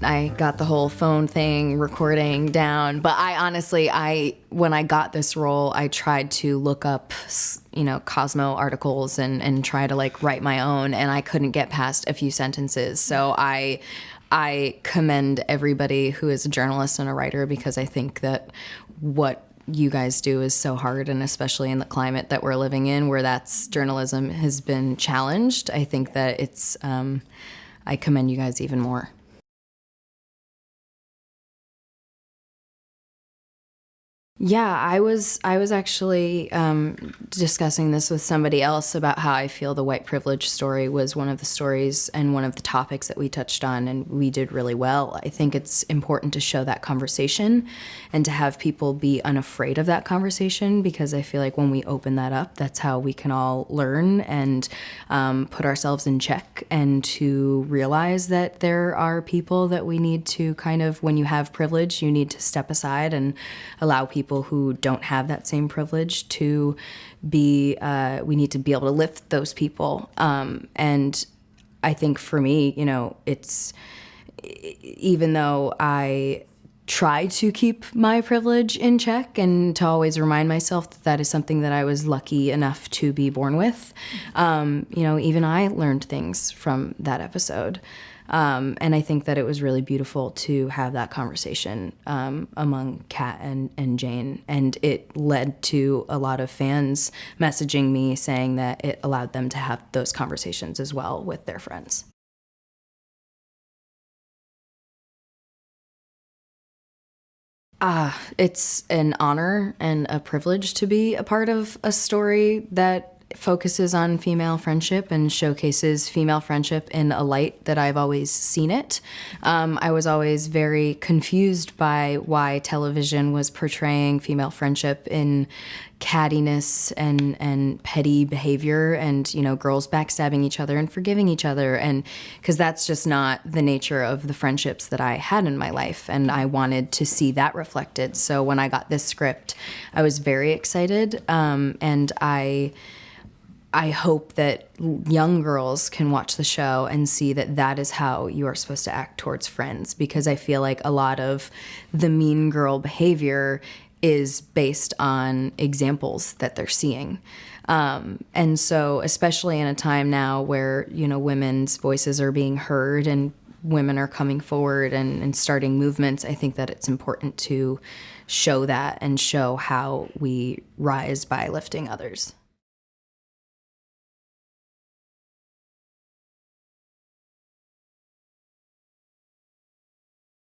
I got the whole phone thing, recording down. But I honestly, when I got this role, I tried to look up, Cosmo articles and try to like write my own, and I couldn't get past a few sentences. So I commend everybody who is a journalist and a writer, because I think that what you guys do is so hard, and especially in the climate that we're living in, where journalism has been challenged. I think that I commend you guys even more. Yeah, I was actually discussing this with somebody else about how I feel the white privilege story was one of the stories and one of the topics that we touched on, and we did really well. I think it's important to show that conversation and to have people be unafraid of that conversation, because I feel like when we open that up, that's how we can all learn and put ourselves in check, and to realize that there are people that we need to kind of, when you have privilege, you need to step aside and allow people who don't have that same privilege to be, we need to be able to lift those people. And I think for me, it's, even though I try to keep my privilege in check and to always remind myself that that is something that I was lucky enough to be born with, even I learned things from that episode. And I think that it was really beautiful to have that conversation among Kat and Jane. And it led to a lot of fans messaging me saying that it allowed them to have those conversations as well with their friends. It's an honor and a privilege to be a part of a story that focuses on female friendship and showcases female friendship in a light that I've always seen it. I was always very confused by why television was portraying female friendship in cattiness and petty behavior, and girls backstabbing each other and forgiving each other, and because that's just not the nature of the friendships that I had in my life, and I wanted to see that reflected. So when I got this script, I was very excited, and I hope that young girls can watch the show and see that that is how you are supposed to act towards friends, because I feel like a lot of the mean girl behavior is based on examples that they're seeing. And so, especially in a time now where, women's voices are being heard and women are coming forward and starting movements, I think that it's important to show that and show how we rise by lifting others.